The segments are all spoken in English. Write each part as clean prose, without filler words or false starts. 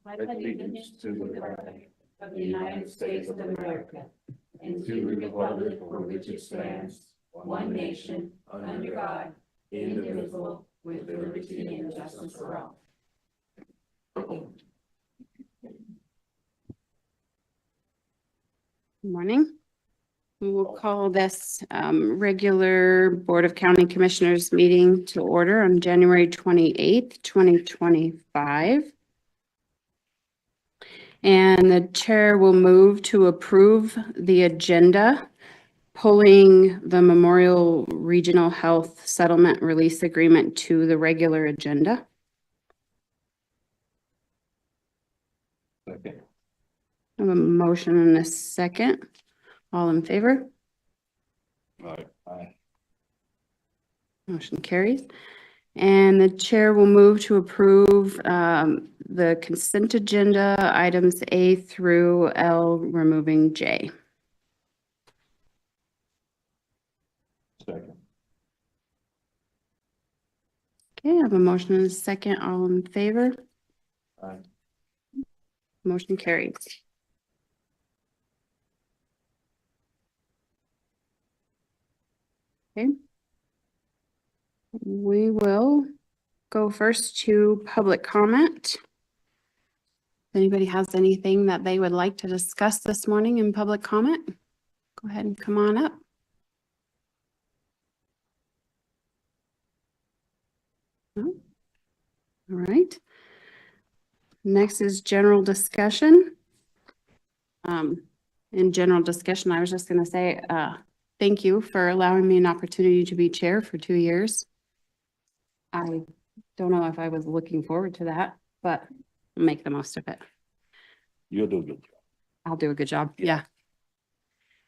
allegiance to the flag of the United States of America and to the republic for which it stands, one nation, under God, indivisible, with liberty and justice for all. Good morning. We'll call this regular Board of County Commissioners meeting to order on January 28th, 2025. And the chair will move to approve the agenda, pulling the Memorial Regional Health Settlement Release Agreement to the regular agenda. Okay. I have a motion and a second. All in favor? Aye. Motion carries. And the chair will move to approve the consent agenda items A through L, removing J. Second. Okay, I have a motion and a second. All in favor? Aye. Motion carries. Okay. We will go first to public comment. If anybody has anything that they would like to discuss this morning in public comment, go ahead and come on up. No? All right. Next is general discussion. In general discussion, I was just going to say thank you for allowing me an opportunity to be chair for 2 years. I don't know if I was looking forward to that, but I'll make the most of it. You'll do a good job. I'll do a good job. Yeah.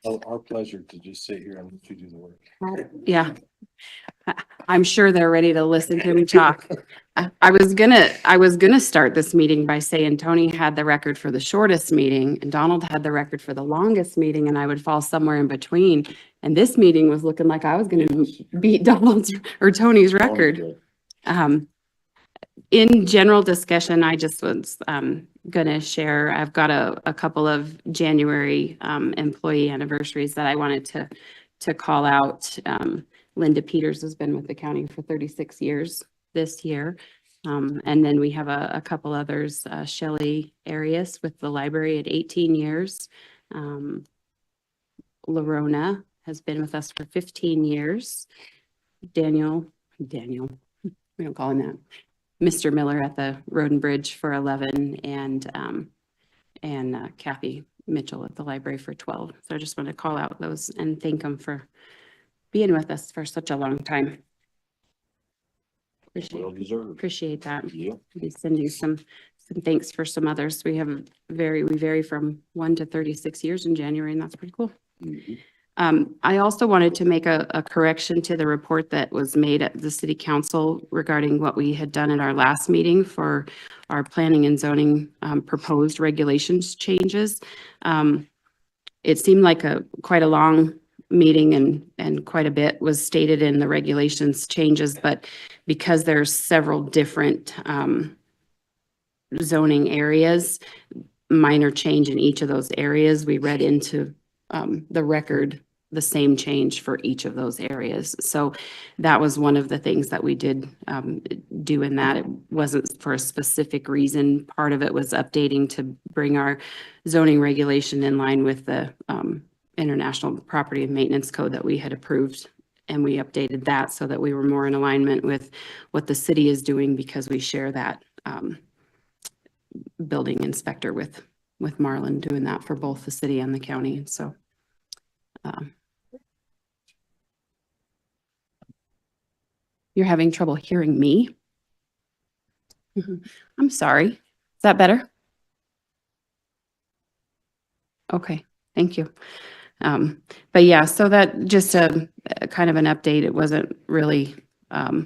Our pleasure to just sit here and let you do the work. Yeah. I'm sure they're ready to listen to me talk. I was gonna start this meeting by saying Tony had the record for the shortest meeting and Donald had the record for the longest meeting, and I would fall somewhere in between. And this meeting was looking like I was gonna beat Donald's or Tony's record. In general discussion, I just was gonna share, I've got a couple of January employee anniversaries that I wanted to call out. Linda Peters has been with the county for 36 years this year. And then we have a couple others, Shelley Arias with the library at 18 years. Larona has been with us for 15 years. Daniel, we don't call him that. Mr. Miller at the Road and Bridge for 11, and Kathy Mitchell at the library for 12. So I just want to call out those and thank them for being with us for such a long time. Well deserved. Appreciate that. Yeah. We send you some thanks for some others. We vary from 1 to 36 years in January, and that's pretty cool. Mhm. I also wanted to make a correction to the report that was made at the city council regarding what we had done at our last meeting for our planning and zoning proposed regulations changes. It seemed like quite a long meeting and quite a bit was stated in the regulations changes, but because there's several different zoning areas, minor change in each of those areas, we read into the record the same change for each of those areas. So that was one of the things that we did do in that. It wasn't for a specific reason. Part of it was updating to bring our zoning regulation in line with the International Property and Maintenance Code that we had approved. And we updated that so that we were more in alignment with what the city is doing, because we share that building inspector with Marlon, doing that for both the city and the county. So you're having trouble hearing me? I'm sorry. Is that better? Okay, thank you. But yeah, so that just a kind of an update. It wasn't really a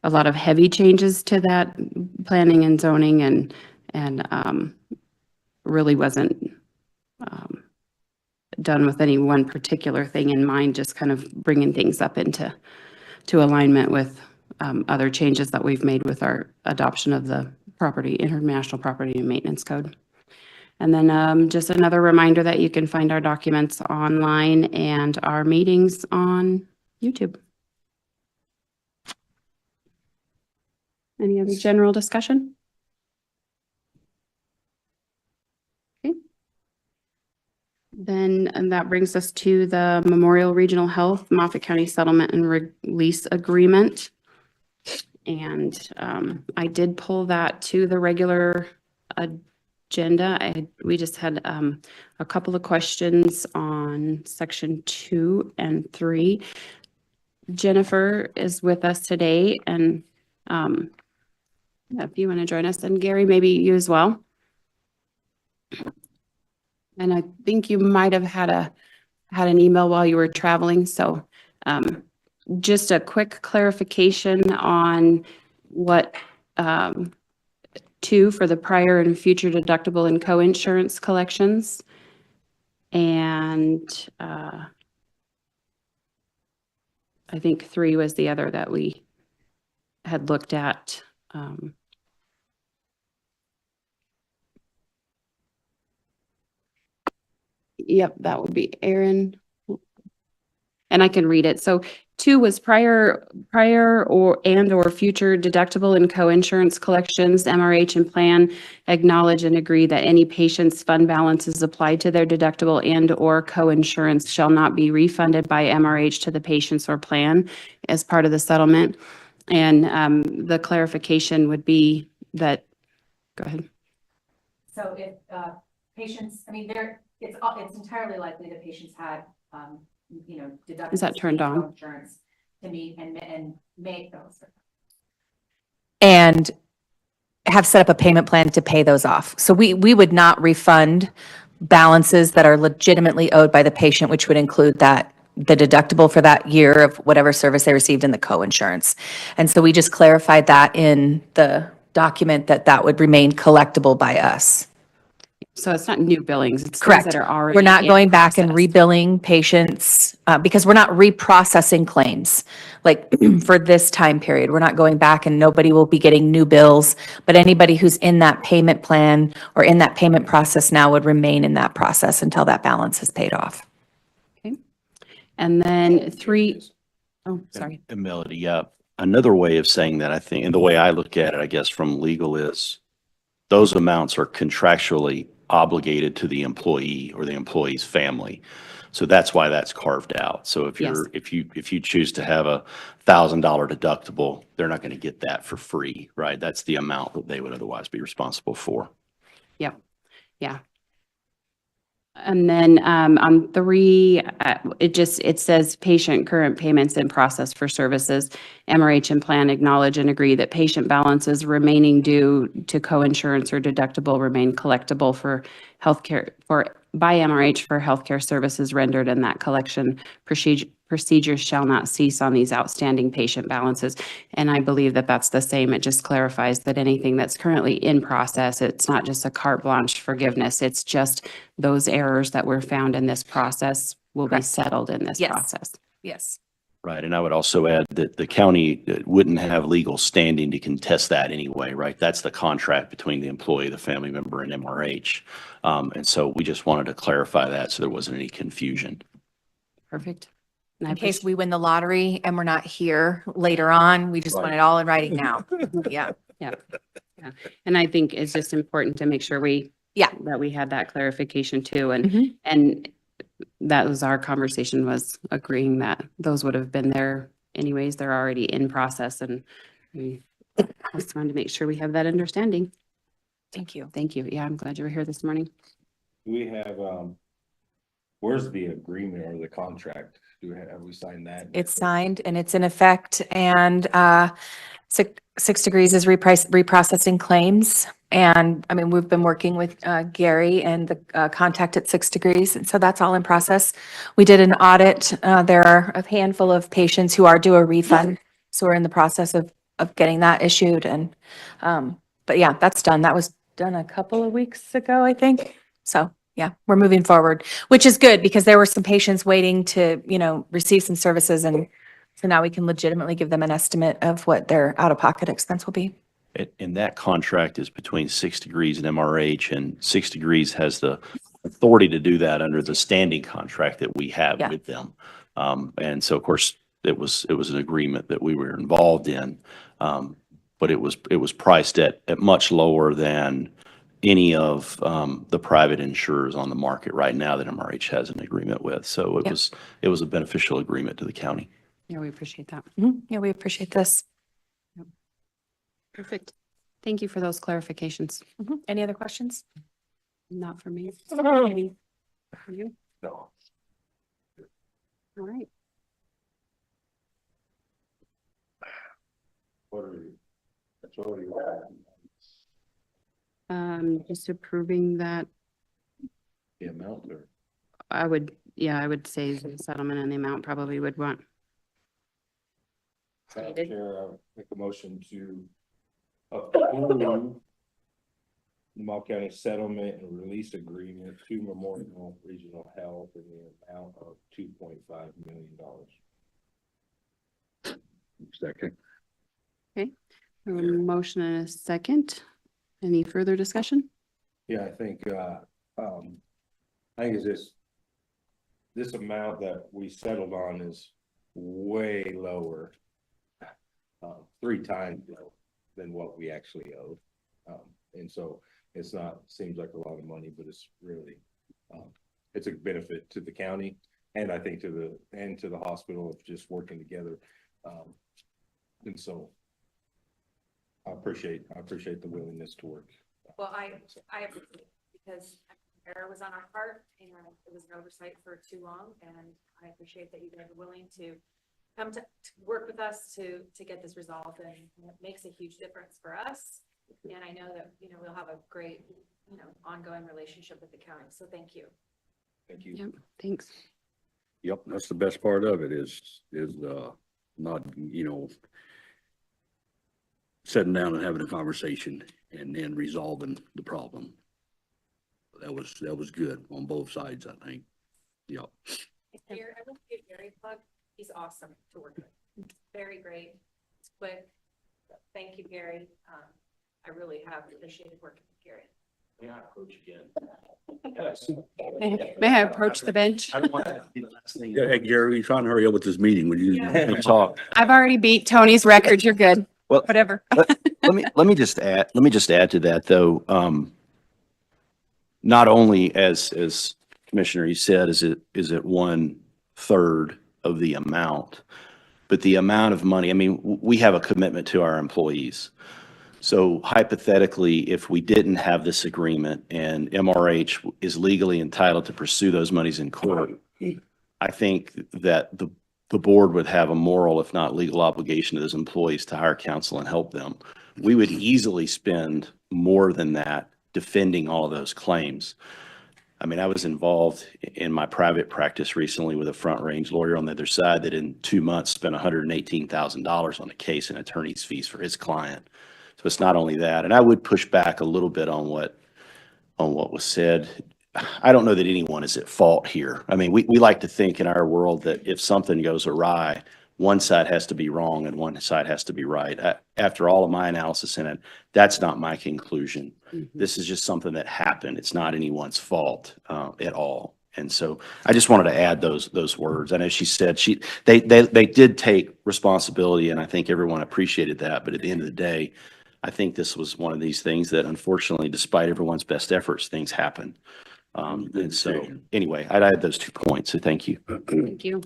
lot of heavy changes to that planning and zoning, and really wasn't done with any one particular thing in mind, just kind of bringing things up into alignment with other changes that we've made with our adoption of the International Property and Maintenance Code. And then just another reminder that you can find our documents online and our meetings on YouTube. Any other general discussion? Okay. Then, and that brings us to the Memorial Regional Health Moffett County Settlement and Release Agreement. And I did pull that to the regular agenda. We just had a couple of questions on section 2 and 3. Jennifer is with us today, and if you want to join us, and Gary, maybe you as well. And I think you might have had an email while you were traveling, so just a quick clarification on what 2 for the prior and future deductible and co-insurance collections. And I think 3 was the other that we had looked at. Yep, that would be Aaron. And I can read it. So 2 was prior or future deductible and co-insurance collections. MRH and plan acknowledge and agree that any patient's fund balances applied to their deductible and or co-insurance shall not be refunded by MRH to the patients or plan as part of the settlement. And the clarification would be that, go ahead. So if patients, I mean, it's entirely likely that patients had, deductibles. Is that turned on? Insurance to meet and make those. And have set up a payment plan to pay those off. So we would not refund balances that are legitimately owed by the patient, which would include the deductible for that year of whatever service they received in the co-insurance. And so we just clarified that in the document that would remain collectible by us. So it's not new billings. It's things Correct. that are already We're not in going back and process. rebilling patients because we're not reprocessing claims like for this time period. We're not going back and nobody will be getting new bills, but anybody who's in that payment plan or in that payment process now would remain in that process until that balance is paid off. Okay. And then 3, oh, sorry. And Melody, yeah. Another way of saying that, I think, and the way I look at it, I guess, from legal is those amounts are contractually obligated to the employee or the employee's family. So that's why that's carved out. So if you're, if you choose to have a $1,000 deductible, they're not going to get that for free, right? That's the amount that they would otherwise be responsible for. Yep. Yeah. And then on 3, it says patient current payments in process for services. MRH and plan acknowledge and agree that patient balances remaining due to co-insurance or deductible remain collectible for healthcare by MRH for healthcare services rendered, and that collection procedures shall not cease on these outstanding patient balances. And I believe that that's the same. It just clarifies that anything that's currently in process, it's not just a carte blanche forgiveness. It's just those errors that were found in this process will be settled in this process. Yes. Right. And I would also add that the county wouldn't have legal standing to contest that anyway, right? That's the contract between the employee, the family member, and MRH. And so we just wanted to clarify that so there wasn't any confusion. Perfect. In case we win the lottery and we're not here later on, we just want it all in writing now. Yeah. Yeah. And I think it's just important to make sure that we had that clarification too. And, and that was our conversation, was agreeing that those would have been there anyways. They're already in process, and we just wanted to make sure we have that understanding. Thank you. Thank you. Yeah, I'm glad you were here this morning. Do we have, where's the agreement or the contract? Have we signed that? It's signed and it's in effect, and 6 Degrees is reprocessing claims. And I mean, we've been working with Gary and the contact at 6 Degrees. And so that's all in process. We did an audit. There are a handful of patients who are due a refund. So we're in the process of getting that issued. And, but yeah, that's done. That was done a couple of weeks ago, I think. So yeah, we're moving forward, which is good because there were some patients waiting to, receive some services. And so now we can legitimately give them an estimate of what their out-of-pocket expense will be. And that contract is between 6 Degrees and MRH, and 6 Degrees has the authority to do that under the standing contract that we have Yeah. with them. And so, of course, it was an agreement that we were involved in. But it was priced at much lower than any of the private insurers on the market right now that MRH has an agreement with. So Yep. it was a beneficial agreement to the county. Yeah, we appreciate that. Yeah, we appreciate this. Perfect. Thank you for those clarifications. Any other questions? Not for me. For you? No. All right. What are you? That's what you. Just approving that, The amount or? I would say the settlement and the amount probably would want. Madam Chair, I make a motion to approve Lamar County Settlement and Release Agreement to Memorial Regional Health in the amount of $2.5 million. Second. A motion and a second. Any further discussion? Yeah, I think it's this amount that we settled on is way lower. 3 times lower than what we actually owed. And so it's not, seems like a lot of money, but it's really, it's a benefit to the county and I think to the hospital of just working together. And so I appreciate the willingness to work. Well, I appreciate it because error was on our part and it was an oversight for too long. And I appreciate that you guys are willing to come to work with us to get this resolved, and it makes a huge difference for us. And I know that, we'll have a great, ongoing relationship with the county. So thank you. Thank you. Yep, thanks. Yep, that's the best part of it is not, sitting down and having a conversation and then resolving the problem. That was good on both sides, I think. Yep. Gary, I want to give Gary a plug. He's awesome to work with. Very great. It's quick. Thank you, Gary. I really have appreciated working with Gary. May I approach again? May I approach the bench? I don't want that to be the last thing. Hey, Gary, you're trying to hurry up with this meeting. Would you Talk. I've already beat Tony's record. You're good. Well, Whatever. let me just add to that though. Not only as Commissioner, you said, is it 1/3 of the amount, but the amount of money. I mean, we have a commitment to our employees. So hypothetically, if we didn't have this agreement and MRH is legally entitled to pursue those monies in court, I think that the board would have a moral, if not legal obligation to those employees to hire counsel and help them. We would easily spend more than that defending all of those claims. I mean, I was involved in my private practice recently with a front range lawyer on the other side that in 2 months spent $118,000 on a case in attorney's fees for his client. So it's not only that, and I would push back a little bit on what was said. I don't know that anyone is at fault here. I mean, we like to think in our world that if something goes awry, one side has to be wrong and one side has to be right. After all of my analysis in it, that's not my conclusion. This is just something that happened. It's not anyone's fault at all. And so I just wanted to add those words. I know she said they did take responsibility, and I think everyone appreciated that. But at the end of the day, I think this was one of these things that unfortunately, despite everyone's best efforts, things happen. And so anyway, I'd add those 2 points. So thank you. Thank you.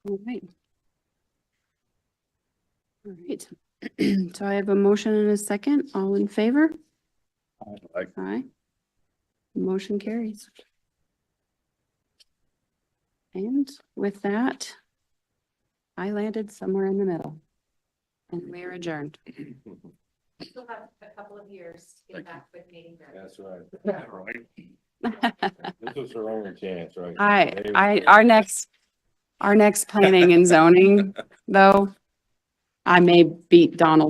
All right. All right. So I have a motion and a second. All in favor? Aye. Aye. Motion carries. And with that, I landed somewhere in the middle. And we are adjourned. Still have a couple of years to get back with meeting. That's right. This was her only chance, right? Our next planning and zoning, though, I may beat Donald